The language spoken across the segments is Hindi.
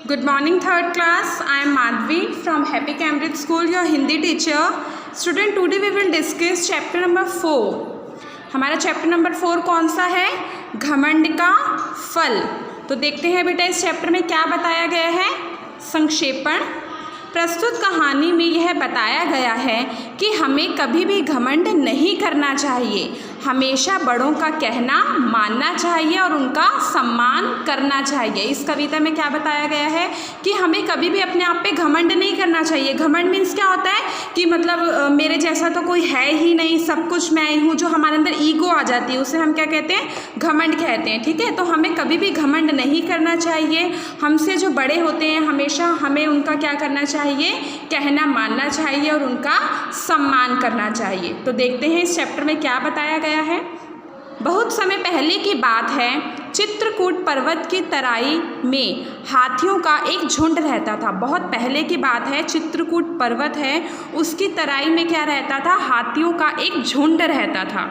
Good morning, third class. I am Madhvi from Happy Cambridge School, your Hindi teacher. Student, today we will discuss chapter number 4. हमारा चैप्टर नंबर 4 कौन सा है? घमंड का फल। तो देखते हैं बेटा इस चैप्टर में क्या बताया गया है। संक्षेपण। प्रस्तुत कहानी में यह बताया गया है कि हमें कभी भी घमंड नहीं करना चाहिए, हमेशा बड़ों का कहना मानना चाहिए और उनका सम्मान करना चाहिए। इस कविता में क्या बताया गया है कि हमें कभी भी अपने आप पे घमंड नहीं करना चाहिए। घमंड मीन्स क्या होता है कि मतलब मेरे जैसा तो कोई है ही नहीं, सब कुछ मैं ही हूँ, जो हमारे अंदर ईगो आ जाती है उसे हम क्या कहते हैं? घमंड कहते हैं। ठीक है, तो हमें कभी भी घमंड नहीं करना चाहिए। हमसे जो बड़े होते हैं हमेशा हमें उनका क्या करना चाहिए? कहना मानना चाहिए और उनका सम्मान करना चाहिए। तो देखते हैं इस चैप्टर में क्या बताया गया है। बहुत समय पहले की बात है, चित्रकूट पर्वत की तराई में हाथियों का एक झुंड रहता था। बहुत पहले की बात है, चित्रकूट पर्वत है उसकी तराई में क्या रहता था? हाथियों का एक झुंड रहता था।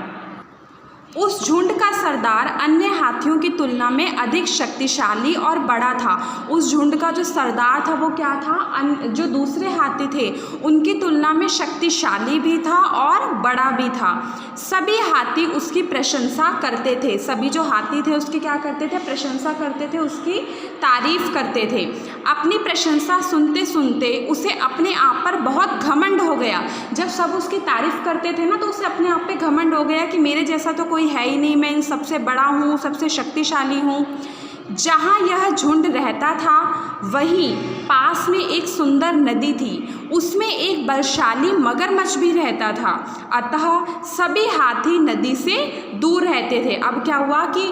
उस झुंड का सरदार अन्य हाथियों की तुलना में अधिक शक्तिशाली और बड़ा था। उस झुंड का जो सरदार था वो क्या था? जो दूसरे हाथी थे उनकी तुलना में शक्तिशाली भी था और बड़ा भी था। सभी हाथी उसकी प्रशंसा करते थे। सभी जो हाथी थे उसकी क्या करते थे? प्रशंसा करते थे, उसकी तारीफ करते थे। अपनी प्रशंसा सुनते सुनते उसे अपने आप पर बहुत घमंड हो गया। जब सब उसकी तारीफ करते थे ना तो उसे अपने आप पे घमंड हो गया कि मेरे जैसा तो कोई है ही नहीं, मैं इन सबसे बड़ा हूँ, सबसे शक्तिशाली हूँ। जहाँ यह झुंड रहता था वहीं पास में एक सुंदर नदी थी, उसमें एक बलशाली मगरमच्छ भी रहता था। अतः सभी हाथी नदी से दूर रहते थे। अब क्या हुआ कि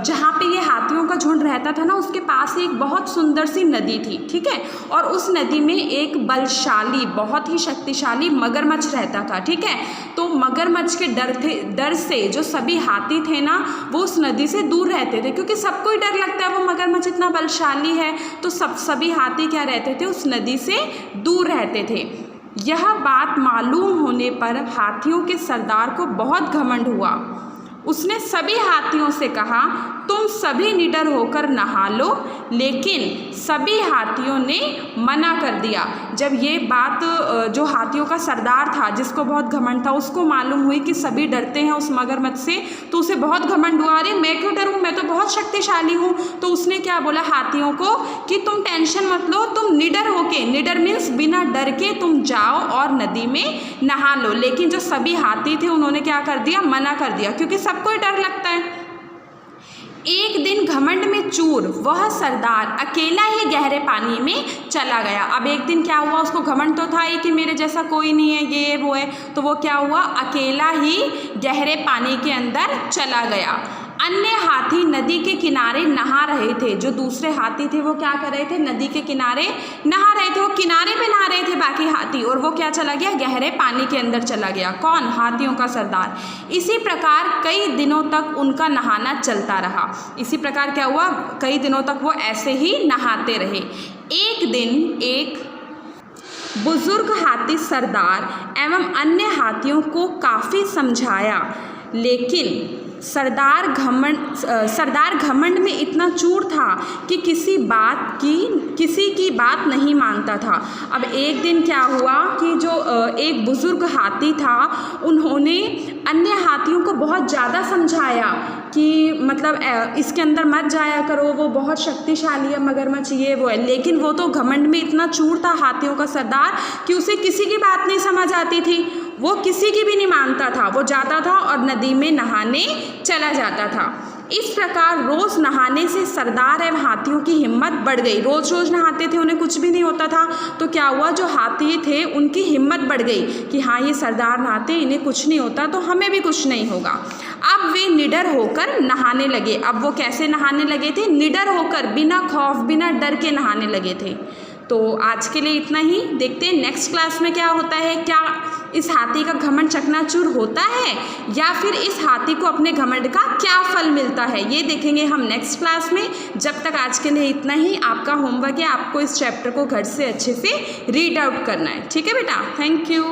जहाँ पे ये हाथियों का झुंड रहता था ना उसके पास एक बहुत सुंदर सी नदी थी। ठीक है, और उस नदी में एक बलशाली बहुत ही शक्तिशाली मगरमच्छ रहता था। ठीक है, तो मगरमच्छ के डर से जो सभी हाथी थे ना वो उस नदी से दूर रहते थे, क्योंकि सबको ही डर लगता है वो मगरमच्छ इतना बलशाली है। तो सभी हाथी क्या रहते थे? उस नदी से दूर रहते थे। यह बात मालूम होने पर हाथियों के सरदार को बहुत घमंड हुआ। उसने सभी हाथियों से कहा, तुम सभी निडर होकर नहा लो, लेकिन सभी हाथियों ने मना कर दिया। जब ये बात जो हाथियों का सरदार था जिसको बहुत घमंड था उसको मालूम हुई कि सभी डरते हैं उस मगरमच्छ से, तो उसे बहुत घमंड हुआ, अरे मैं क्यों डरूं, मैं तो बहुत शक्तिशाली हूँ। तो उसने क्या बोला हाथियों को कि तुम टेंशन मत लो, तुम निडर होके, निडर मीन्स बिना डर के तुम जाओ और नदी में नहा लो। लेकिन जो सभी हाथी थे उन्होंने क्या कर दिया? मना कर दिया, क्योंकि सबको ही डर लगता है। एक दिन घमंड में चूर वह सरदार अकेला ही गहरे पानी में चला गया। अब एक दिन क्या हुआ, उसको घमंड तो था ही कि मेरे जैसा कोई नहीं है, ये वो है, तो वो क्या हुआ? अकेला ही गहरे पानी के अंदर चला गया। अन्य हाथी नदी के किनारे नहा रहे थे। जो दूसरे हाथी थे वो क्या कर रहे थे? नदी के किनारे नहा रहे थे। वो किनारे पे नहा रहे थे बाकी हाथी, और वो क्या चला गया? गहरे पानी के अंदर चला गया। कौन? हाथियों का सरदार। इसी प्रकार कई दिनों तक उनका नहाना चलता रहा। इसी प्रकार क्या हुआ? कई दिनों तक वो ऐसे ही नहाते रहे। एक दिन एक बुजुर्ग हाथी सरदार एवं अन्य हाथियों को काफ़ी समझाया, लेकिन सरदार घमंड में इतना चूर था कि किसी की बात नहीं मानता था। अब एक दिन क्या हुआ कि जो एक बुजुर्ग हाथी था उन्होंने अन्य हाथियों को बहुत ज़्यादा समझाया कि मतलब इसके अंदर मत जाया करो, वो बहुत शक्तिशाली है मगरमच्छ, ये वो है। लेकिन वो तो घमंड में इतना चूर था हाथियों का सरदार कि उसे किसी की बात नहीं समझ आती थी, वो किसी की भी नहीं मानता था। वो जाता था और नदी में नहाने चला जाता था। इस प्रकार रोज़ नहाने से सरदार एवं हाथियों की हिम्मत बढ़ गई। रोज़ रोज़ नहाते थे, उन्हें कुछ भी नहीं होता था, तो क्या हुआ? जो हाथी थे उनकी हिम्मत बढ़ गई कि हाँ ये सरदार नहाते, इन्हें कुछ नहीं होता तो हमें भी कुछ नहीं होगा। अब वे निडर होकर नहाने लगे। अब वो कैसे नहाने लगे थे? निडर होकर, बिना खौफ बिना डर के नहाने लगे थे। तो आज के लिए इतना ही। देखते हैं नेक्स्ट क्लास में क्या होता है। क्या इस हाथी का घमंड चकनाचूर होता है या फिर इस हाथी को अपने घमंड का क्या फल मिलता है, ये देखेंगे हम नेक्स्ट क्लास में। जब तक आज के लिए इतना ही। आपका होमवर्क है, आपको इस चैप्टर को घर से अच्छे से रीड आउट करना है। ठीक है बेटा, थैंक यू।